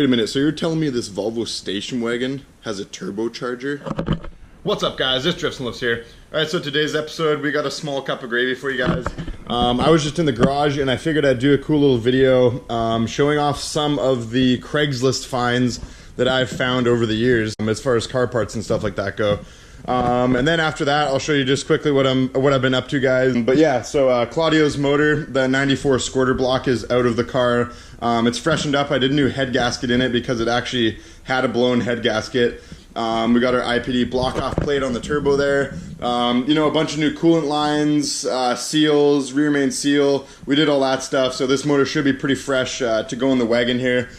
Wait a minute, so you're telling me this Volvo station wagon has a turbocharger? What's up, guys? It's Drifts and Lifts here. Alright, so today's episode, we got a small cup of gravy for you guys. I was just in the garage and I figured I'd do a cool little video showing off some of the Craigslist finds that I've found over the years as far as car parts and stuff like that go. And then after that, I'll show you just quickly what I've been up to, guys. But yeah, so Claudio's motor, the 94 squirter block, is out of the car. It's freshened up. I did a new head gasket in it because it actually had a blown head gasket. We got our IPD block-off plate on the turbo there. You know, a bunch of new coolant lines, seals, rear main seal. We did all that stuff, so this motor should be pretty fresh to go in the wagon here.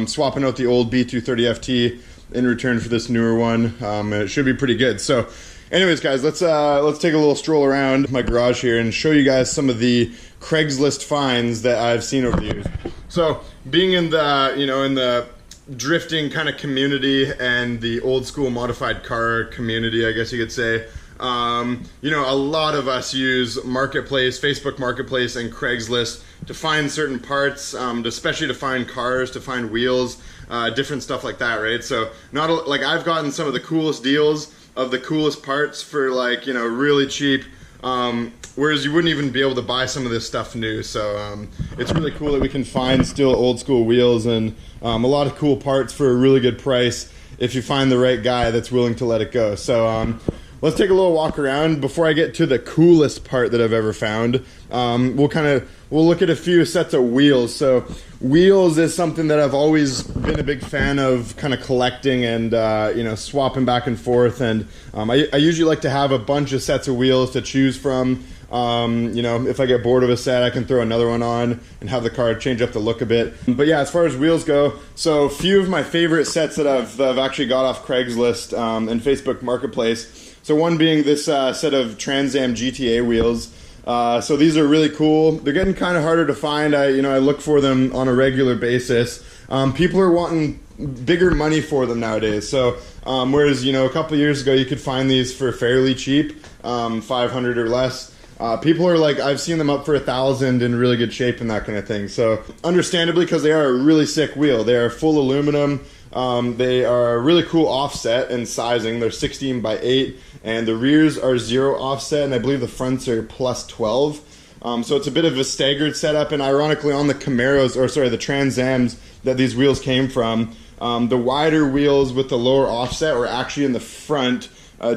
Swapping out the old B230FT in return for this newer one. It should be pretty good. So anyways, guys, let's take a little stroll around my garage here and show you guys some of the Craigslist finds that I've seen over the years. So being in the, you know, in the drifting kind of community and the old school modified car community, I guess you could say, you know, a lot of us use Marketplace, Facebook Marketplace and Craigslist to find certain parts, especially to find cars, to find wheels, different stuff like that, right? So like I've gotten some of the coolest deals of the coolest parts for, like, you know, really cheap, whereas you wouldn't even be able to buy some of this stuff new. So it's really cool that we can find still old school wheels and a lot of cool parts for a really good price if you find the right guy that's willing to let it go. So let's take a little walk around. Before I get to the coolest part that I've ever found, we'll look at a few sets of wheels. So wheels is something that I've always been a big fan of, kind of collecting and you know, swapping back and forth. And I usually like to have a bunch of sets of wheels to choose from. You know, if I get bored of a set, I can throw another one on and have the car change up the look a bit. But yeah, as far as wheels go, so a few of my favorite sets that I've actually got off Craigslist and Facebook Marketplace. So one being this set of Trans Am GTA wheels. So these are really cool. They're getting kind of harder to find. I look for them on a regular basis. People are wanting bigger money for them nowadays. So whereas, you know, a couple years ago you could find these for fairly cheap, 500 or less. People are like, I've seen them up for 1,000 in really good shape and that kind of thing. So understandably, because they are a really sick wheel. They are full aluminum. They are a really cool offset and sizing. They're 16 by 8 and the rears are 0 offset and I believe the fronts are plus 12. So it's a bit of a staggered setup, and ironically on the Camaros, or sorry, the Trans Ams that these wheels came from, the wider wheels with the lower offset were actually in the front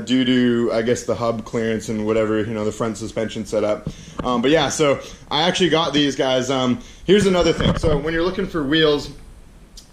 due to, I guess, the hub clearance and whatever, you know, the front suspension setup. But yeah, so I actually got these guys. Here's another thing. So when you're looking for wheels,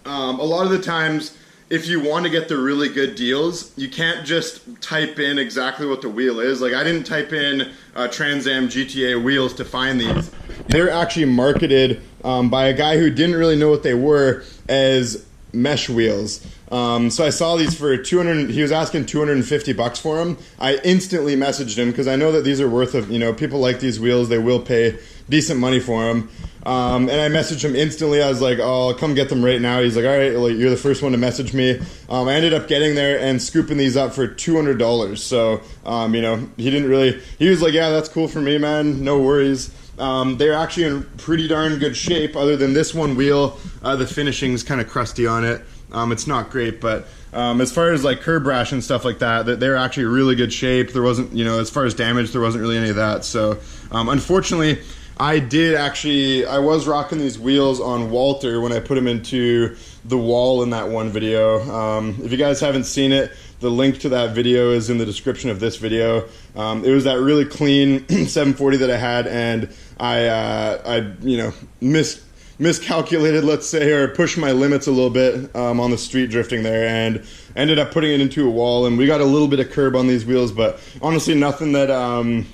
a lot of the times, if you want to get the really good deals, you can't just type in exactly what the wheel is. Like, I didn't type in Trans Am GTA wheels to find these. They're actually marketed by a guy who didn't really know what they were as mesh wheels. So I saw these for 200. He was asking 250 bucks for them. I instantly messaged him because I know that these are worth of, you know, people like these wheels. They will pay decent money for them. And I messaged him instantly. I was like, oh, I'll come get them right now. He's like, all right, like, you're the first one to message me. I ended up getting there and scooping these up for $200. So, you know, he was like, yeah, that's cool for me, man. No worries. They're actually in pretty darn good shape, other than this one wheel. The finishing's kind of crusty on it. It's not great, but as far as like curb rash and stuff like that, they're actually really good shape. There wasn't, you know, as far as damage, there wasn't really any of that. So unfortunately, I was rocking these wheels on Walter when I put them into the wall in that one video. If you guys haven't seen it, the link to that video is in the description of this video. It was that really clean 740 that I had, and I you know, miscalculated, let's say, or pushed my limits a little bit on the street drifting there, and ended up putting it into a wall, and we got a little bit of curb on these wheels, but honestly nothing that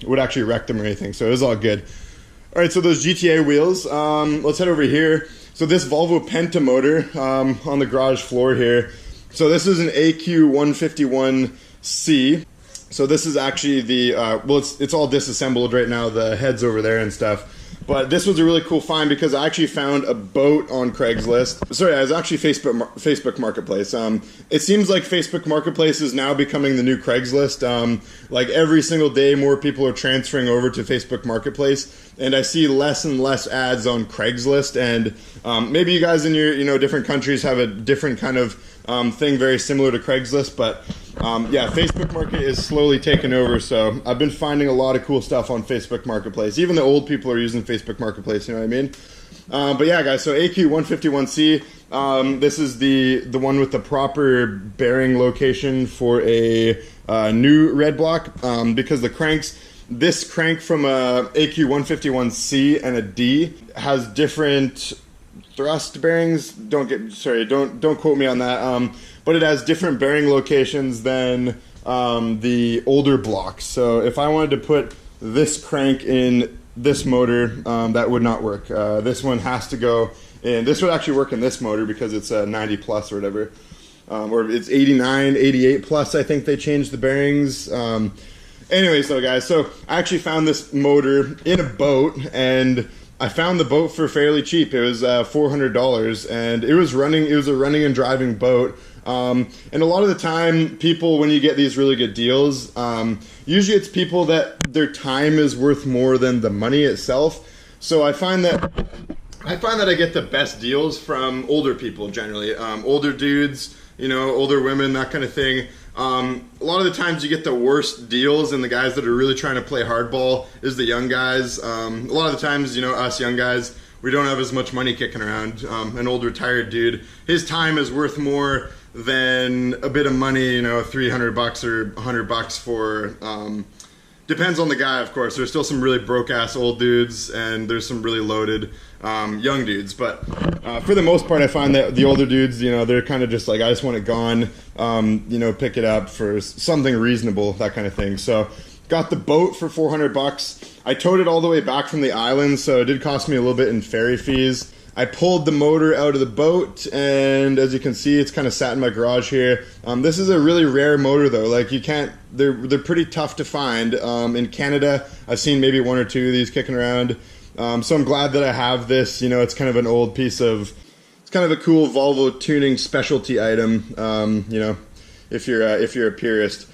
would actually wreck them or anything, so it was all good. Alright, so those GTA wheels, let's head over here. So this Volvo Penta motor on the garage floor here. So this is an AQ151C. So this is actually the, well, it's all disassembled right now, the head's over there and stuff. But this was a really cool find because I actually found a boat on Craigslist. Sorry, it was actually Facebook Marketplace. It seems like Facebook Marketplace is now becoming the new Craigslist. Like every single day, more people are transferring over to Facebook Marketplace, and I see less and less ads on Craigslist. And maybe you guys in your different countries have a different kind of thing very similar to Craigslist, but yeah, Facebook Market is slowly taking over, so I've been finding a lot of cool stuff on Facebook Marketplace. Even the old people are using Facebook Marketplace, you know what I mean? But yeah, guys, so AQ151C, this is the one with the proper bearing location for a new red block, because the cranks, this crank from a AQ151C and a D has different thrust bearings. Don't quote me on that. But it has different bearing locations than the older blocks. So if I wanted to put this crank in this motor, that would not work. This one has to go in. This would actually work in this motor because it's a 90 plus or whatever. Or it's 89, 88 plus, I think they changed the bearings. Anyways, though, guys, so I actually found this motor in a boat, and I found the boat for fairly cheap. It was $400, and it was a running and driving boat. And a lot of the time, people, when you get these really good deals, usually it's people that their time is worth more than the money itself. So I find that I get the best deals from older people generally, older dudes, older women, that kind of thing. A lot of the times you get the worst deals, and the guys that are really trying to play hardball is the young guys. A lot of the times, us young guys, we don't have as much money kicking around. An old retired dude, his time is worth more than a bit of money, $300 or $100 for, depends on the guy, of course. There's still some really broke ass old dudes, and there's some really loaded young dudes, but for the most part I find that the older dudes, they're kind of just like, I just want it gone, pick it up for something reasonable, that kind of thing. So got the boat for $400. I towed it all the way back from the island, so it did cost me a little bit in ferry fees. I pulled the motor out of the boat, and as you can see, it's kind of sat in my garage here. This is a really rare motor though. Like they're pretty tough to find. In Canada, I've seen maybe one or two of these kicking around. So I'm glad that I have this. It's kind of an old piece of, it's kind of a cool Volvo tuning specialty item. If you're a purist.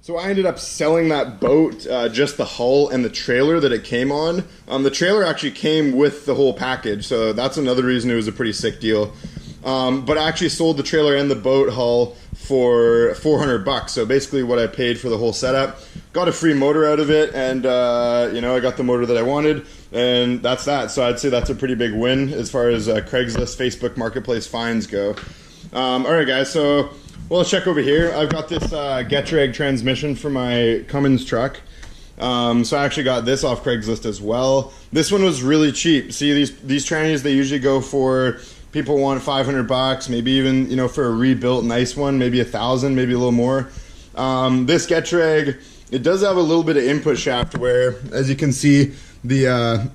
So I ended up selling that boat, just the hull and the trailer that it came on. The trailer actually came with the whole package, so that's another reason it was a pretty sick deal. But I actually sold the trailer and the boat hull for $400. So basically what I paid for the whole setup. Got a free motor out of it, and I got the motor that I wanted, and that's that. So I'd say that's a pretty big win as far as Craigslist, Facebook Marketplace finds go. Alright guys, so well, let's check over here. I've got this Getrag transmission for my Cummins truck. So I actually got this off Craigslist as well. This one was really cheap. See, these trannies, they usually go for, people want $500, maybe even, for a rebuilt nice one, maybe $1,000, maybe a little more. This Getrag, it does have a little bit of input shaft where, as you can see, the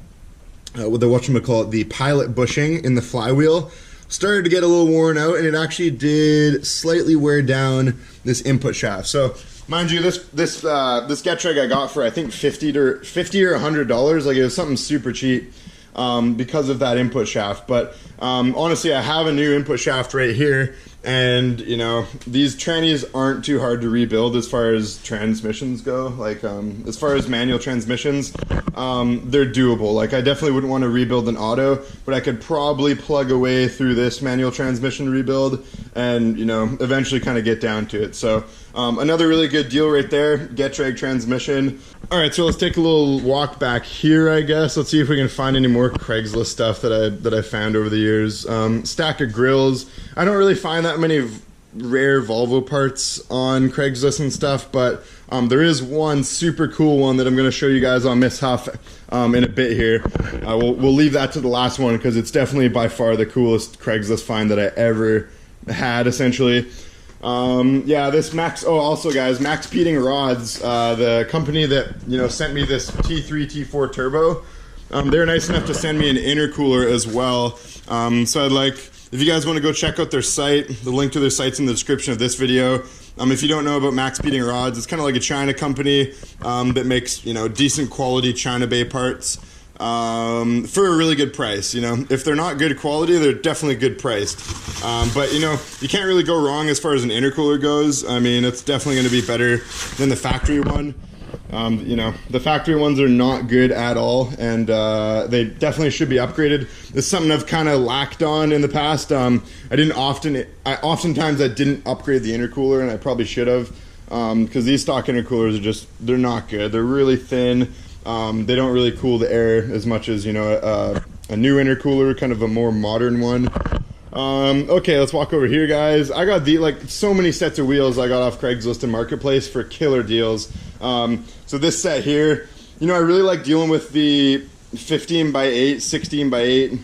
pilot bushing in the flywheel started to get a little worn out, and it actually did slightly wear down this input shaft. So mind you, this Getrag I got for I think $50 or $100. Like, it was something super cheap because of that input shaft. But honestly, I have a new input shaft right here, and these trannies aren't too hard to rebuild as far as transmissions go. Like as far as manual transmissions, they're doable. Like, I definitely wouldn't want to rebuild an auto, but I could probably plug away through this manual transmission rebuild and eventually kind of get down to it. So another really good deal right there, Getrag transmission. All right, so let's take a little walk back here, I guess. Let's see if we can find any more Craigslist stuff that I found over the years. Stack of grills. I don't really find that many rare Volvo parts on Craigslist and stuff, but there is one super cool one that I'm going to show you guys on Miss Huff in a bit here. We'll leave that to the last one because it's definitely by far the coolest Craigslist find that I ever had, essentially. Yeah, this also guys, Max Peating Rods, the company that, sent me this T3, T4 turbo, they're nice enough to send me an intercooler as well. So if you guys want to go check out their site, the link to their site's in the description of this video. If you don't know about Max Peating Rods, it's kind of like a China company that makes, decent quality China Bay parts. for a really good price. You know, if they're not good quality, they're definitely good priced. But you know, you can't really go wrong as far as an intercooler goes. I mean, it's definitely going to be better than the factory one. You know, the factory ones are not good at all, and they definitely should be upgraded. It's something I've kind of lacked on in the past. Oftentimes I didn't upgrade the intercooler, and I probably should have, because these stock intercoolers are just, they're not good. They're really thin. They don't really cool the air as much as, you know, a new intercooler, kind of a more modern one. Okay, let's walk over here, guys. I got so many sets of wheels I got off Craigslist and Marketplace for killer deals. So this set here, you know, I really like dealing with the 15x8, 16x8,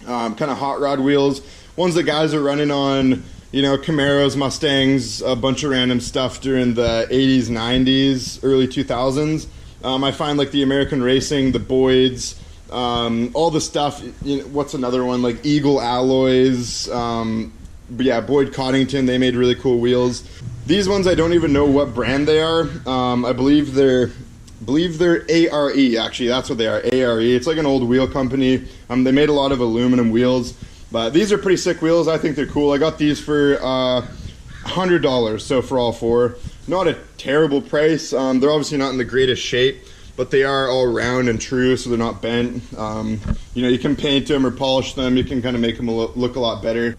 kind of hot rod wheels. Ones that guys are running on, you know, Camaros, Mustangs, a bunch of random stuff during the 80s, 90s, early 2000s. I find like the American Racing, the Boyds, all the stuff, you know, what's another one, like Eagle Alloys, but yeah, Boyd Coddington, they made really cool wheels. These ones I don't even know what brand they are. I believe they're ARE, actually, that's what they are, ARE. It's like an old wheel company. They made a lot of aluminum wheels, but these are pretty sick wheels. I think they're cool. I got these for $100, so for all four. Not a terrible price. They're obviously not in the greatest shape, but they are all round and true, so they're not bent. You know, you can paint them or polish them. You can kind of make them look a lot better.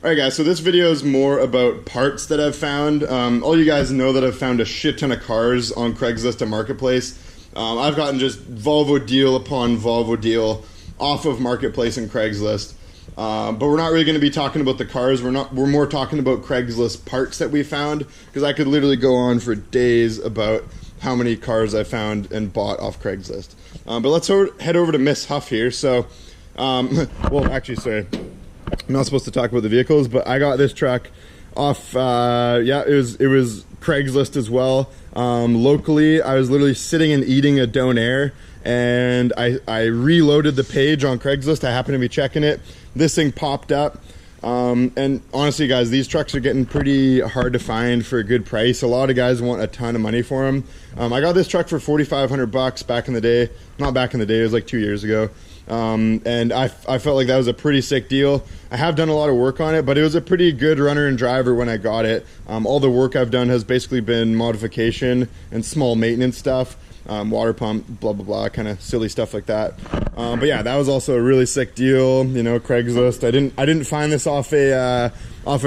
Alright guys, so this video is more about parts that I've found. All you guys know that I've found a shit ton of cars on Craigslist and Marketplace. I've gotten just Volvo deal upon Volvo deal off of Marketplace and Craigslist. But we're not really going to be talking about the cars. We're more talking about Craigslist parts that we found, because I could literally go on for days about how many cars I found and bought off Craigslist. But let's head over to Miss Huff here. So, well, actually, sorry. I'm not supposed to talk about the vehicles, but I got this truck off, yeah, it was Craigslist as well. Locally, I was literally sitting and eating a Donair, and I reloaded the page on Craigslist. I happened to be checking it. This thing popped up. And honestly, guys, these trucks are getting pretty hard to find for a good price. A lot of guys want a ton of money for them. I got this truck for $4,500 back in the day. Not back in the day, it was like 2 years ago. And I felt like that was a pretty sick deal. I have done a lot of work on it, but it was a pretty good runner and driver when I got it. All the work I've done has basically been modification and small maintenance stuff. Water pump, blah, blah, blah, kind of silly stuff like that. But yeah, that was also a really sick deal, you know, Craigslist. I didn't find this off a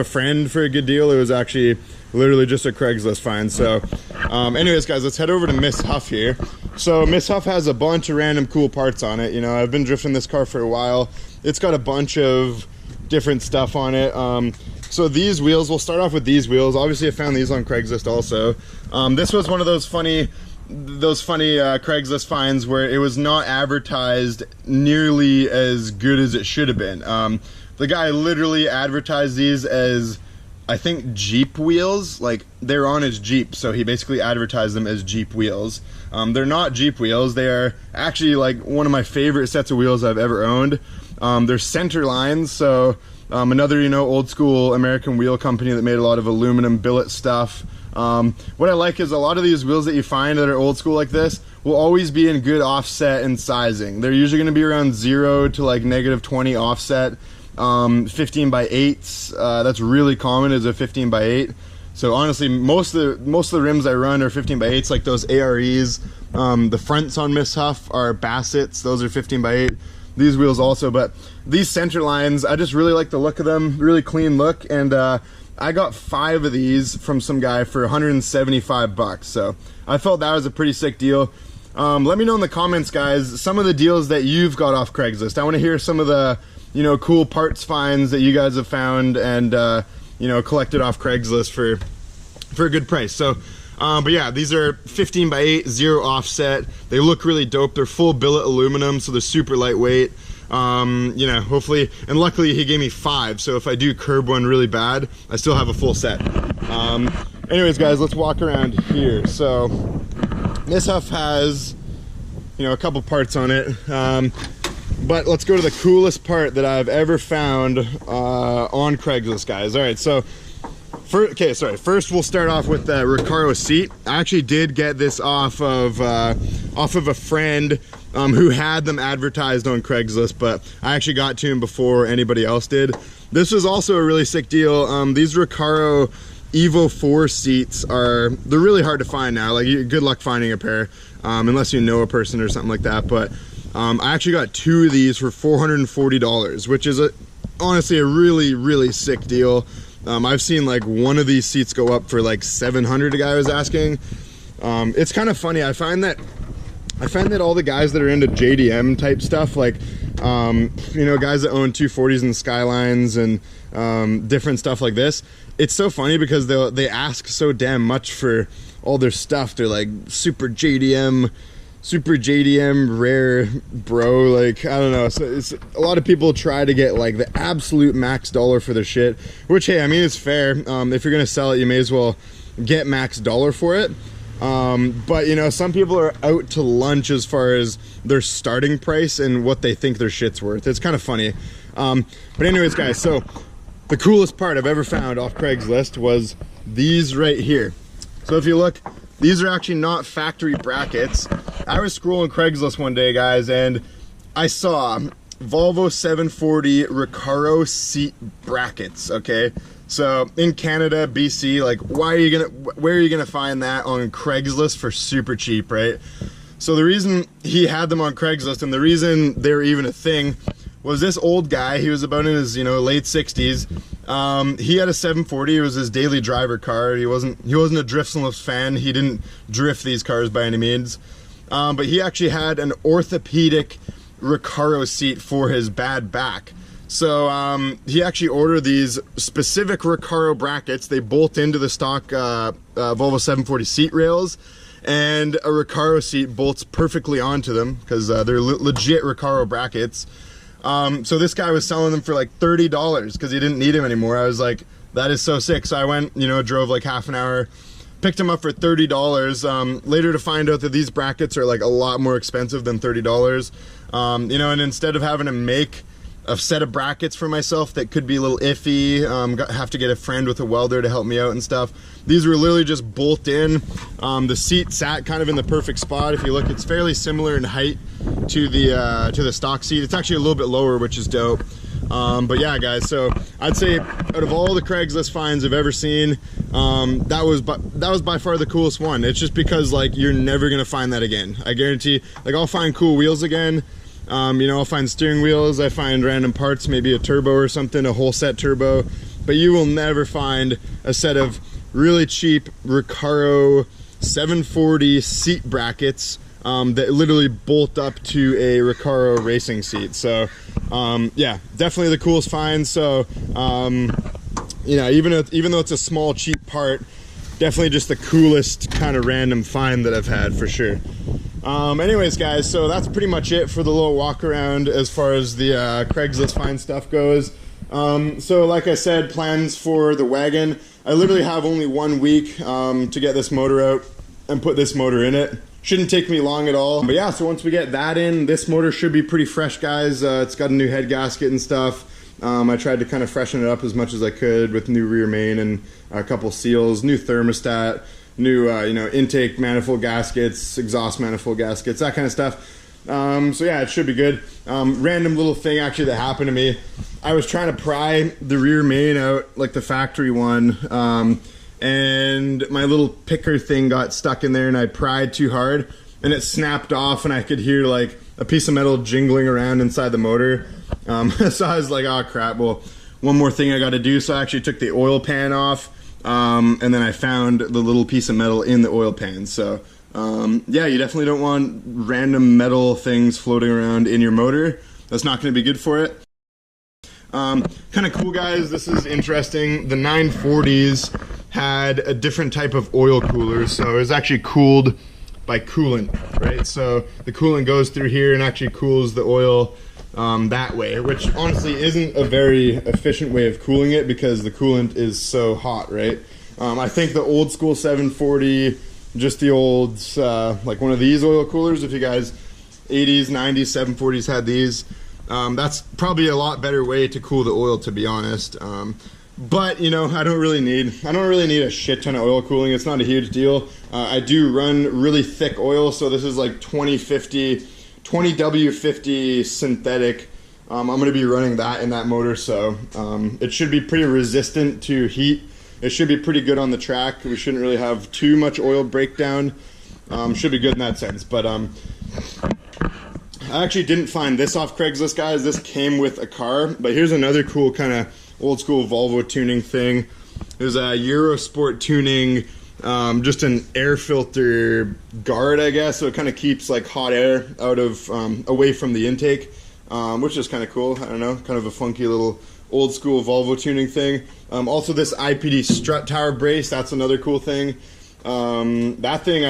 friend for a good deal. It was actually literally just a Craigslist find. So anyways, guys, let's head over to Miss Huff here. So Miss Huff has a bunch of random cool parts on it. You know, I've been drifting this car for a while. It's got a bunch of different stuff on it. So these wheels, we'll start off with these wheels. Obviously I found these on Craigslist also. This was one of those funny Craigslist finds where it was not advertised nearly as good as it should have been. The guy literally advertised these as, I think, Jeep wheels. Like, they're on his Jeep, so he basically advertised them as Jeep wheels. They're not Jeep wheels. They are actually like one of my favorite sets of wheels I've ever owned. They're center lines, so another, you know, old school American wheel company that made a lot of aluminum billet stuff. What I like is a lot of these wheels that you find that are old school like this will always be in good offset and sizing. They're usually going to be around 0 to like -20 offset. 15x8s, that's really common, is a 15x8. So honestly, most of the rims I run are 15x8s, like those AREs. The fronts on Miss Huff are Bassett's, those are 15x8. These wheels also, but these center lines, I just really like the look of them, really clean look, and I got 5 of these from some guy for $175, so I felt that was a pretty sick deal. Let me know in the comments, guys, some of the deals that you've got off Craigslist. I want to hear some of the, you know, cool parts finds that you guys have found and you know, collected off Craigslist for a good price. So but yeah, these are 15x8, 0 offset. They look really dope. They're full billet aluminum, so they're super lightweight. You know, hopefully, and luckily he gave me 5, so if I do curb one really bad, I still have a full set. Anyways, guys, let's walk around here. So Miss Huff has, you know, a couple parts on it. But let's go to the coolest part that I've ever found on Craigslist, guys. All right, so First we'll start off with the Recaro seat. I actually did get this off of a friend who had them advertised on Craigslist, but I actually got to him before anybody else did. This was also a really sick deal. These Recaro Evo 4 seats they're really hard to find now. Like, good luck finding a pair, unless you know a person or something like that. But I actually got 2 of these for $440, which is honestly a really, really sick deal. I've seen like one of these seats go up for like 700, a guy was asking. It's kind of funny. I find that all the guys that are into JDM type stuff, like, you know, guys that own 240s and Skylines and different stuff like this, it's so funny because they ask so damn much for all their stuff. They're like super JDM rare bro, like, I don't know. So it's a lot of people try to get like the absolute max dollar for their shit, which, hey, I mean, it's fair. If you're gonna sell it, you may as well get max dollar for it. But you know, some people are out to lunch as far as their starting price and what they think their shit's worth. It's kind of funny. But anyways, guys, so the coolest part I've ever found off Craigslist was these right here. So if you look, these are actually not factory brackets. I was scrolling Craigslist one day, guys, and I saw Volvo 740 Recaro seat brackets, okay? So in Canada, BC, like, where are you gonna find that on Craigslist for super cheap, right? So the reason he had them on Craigslist and the reason they were even a thing was this old guy. He was about in his, you know, late 60s. He had a 740. It was his daily driver car. He wasn't a Drifts and Lifts fan. He didn't drift these cars by any means. But he actually had an orthopedic Recaro seat for his bad back. So he actually ordered these specific Recaro brackets. They bolt into the stock Volvo 740 seat rails, and a Recaro seat bolts perfectly onto them because they're legit Recaro brackets. So this guy was selling them for like $30 because he didn't need them anymore. I was like, that is so sick. So I went, you know, drove like half an hour, picked them up for $30. Later to find out that these brackets are like a lot more expensive than $30. You know, and instead of having to make a set of brackets for myself that could be a little iffy, have to get a friend with a welder to help me out and stuff, these were literally just bolt in. The seat sat kind of in the perfect spot. If you look, it's fairly similar in height to the stock seat. It's actually a little bit lower, which is dope. But yeah, guys, so I'd say out of all the Craigslist finds I've ever seen, that was by far the coolest one. It's just because, like, you're never gonna find that again. I guarantee. Like, I'll find cool wheels again. You know, I'll find steering wheels, I find random parts, maybe a turbo or something, a whole set turbo, but you will never find a set of really cheap Recaro 740 seat brackets that literally bolt up to a Recaro racing seat. So yeah, definitely the coolest find. So you know, even though it's a small cheap part, definitely just the coolest kind of random find that I've had for sure. Anyways, guys, so that's pretty much it for the little walk around as far as the Craigslist find stuff goes. So like I said, plans for the wagon. I literally have only 1 week to get this motor out and put this motor in it. Shouldn't take me long at all. But yeah, so once we get that in, this motor should be pretty fresh, guys. It's got a new head gasket and stuff. I tried to kind of freshen it up as much as I could with new rear main and a couple seals, new thermostat, new you know, intake manifold gaskets, exhaust manifold gaskets, that kind of stuff. So yeah, it should be good. Random little thing actually that happened to me. I was trying to pry the rear main out, like the factory one, and my little picker thing got stuck in there and I pried too hard and it snapped off and I could hear like a piece of metal jingling around inside the motor. So I was like, oh crap, well, one more thing I got to do. So I actually took the oil pan off, and then I found the little piece of metal in the oil pan. So yeah, you definitely don't want random metal things floating around in your motor. That's not going to be good for it. Kind of cool, guys, this is interesting. The 940s had a different type of oil cooler, so it was actually cooled by coolant, right? So the coolant goes through here and actually cools the oil that way, which honestly isn't a very efficient way of cooling it because the coolant is so hot, right? I think the old school 740, just the old, like one of these oil coolers, if you guys 80s, 90s, 740s had these, that's probably a lot better way to cool the oil, to be honest. But you know, I don't really need a shit ton of oil cooling. It's not a huge deal. I do run really thick oil, so this is like 20W50 synthetic. I'm going to be running that in that motor, so it should be pretty resistant to heat. It should be pretty good on the track. We shouldn't really have too much oil breakdown. Should be good in that sense. But I actually didn't find this off Craigslist, guys. This came with a car. But here's another cool kind of old school Volvo tuning thing. There's a Eurosport tuning, just an air filter guard, I guess. So it kind of keeps like hot air out of away from the intake, which is kind of cool. I don't know, kind of a funky little old school Volvo tuning thing. Also this IPD strut tower brace, that's another cool thing. That thing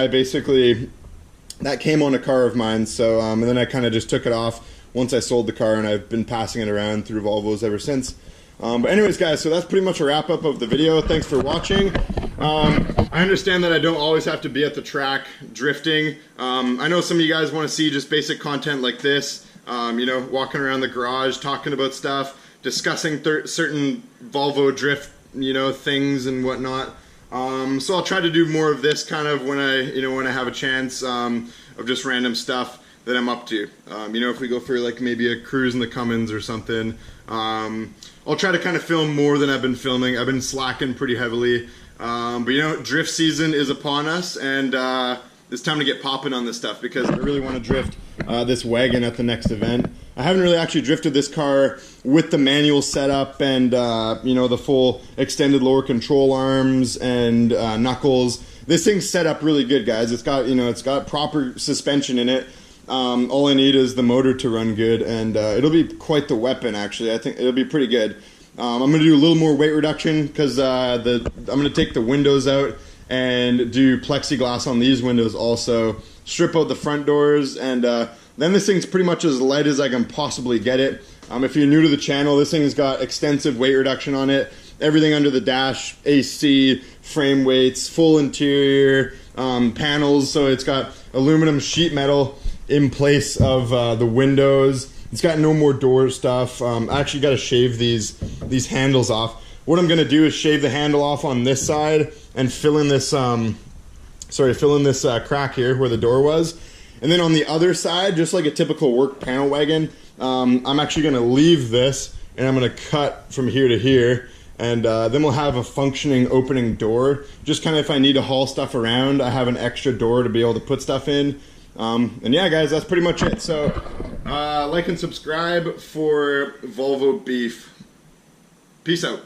that came on a car of mine, so and then I kind of just took it off once I sold the car, and I've been passing it around through Volvos ever since. But anyways, guys, so that's pretty much a wrap up of the video. Thanks for watching. I understand that I don't always have to be at the track drifting. I know some of you guys want to see just basic content like this, you know, walking around the garage, talking about stuff, discussing certain Volvo drift, you know, things and whatnot. So I'll try to do more of this kind of when I have a chance, of just random stuff that I'm up to. You know, if we go for like maybe a cruise in the Cummins or something, I'll try to kind of film more than I've been filming. I've been slacking pretty heavily. But you know, drift season is upon us, and it's time to get popping on this stuff because I really want to drift this wagon at the next event. I haven't really actually drifted this car with the manual setup and you know, the full extended lower control arms and knuckles. This thing's set up really good, guys. It's got, you know, it's got proper suspension in it. All I need is the motor to run good, and it'll be quite the weapon, actually. I think it'll be pretty good. I'm going to do a little more weight reduction because I'm going to take the windows out and do plexiglass on these windows also, strip out the front doors, and then this thing's pretty much as light as I can possibly get it. If you're new to the channel, this thing's got extensive weight reduction on it. Everything under the dash, AC, frame weights, full interior, panels, so it's got aluminum sheet metal in place of the windows. It's got no more door stuff. I actually got to shave these handles off. What I'm gonna do is shave the handle off on this side and fill in this crack here where the door was. And then on the other side, just like a typical work panel wagon, I'm actually gonna leave this and I'm gonna cut from here to here, and then we'll have a functioning opening door. Just kind of if I need to haul stuff around, I have an extra door to be able to put stuff in. And yeah, guys, that's pretty much it. So like and subscribe for Volvo beef. Peace out.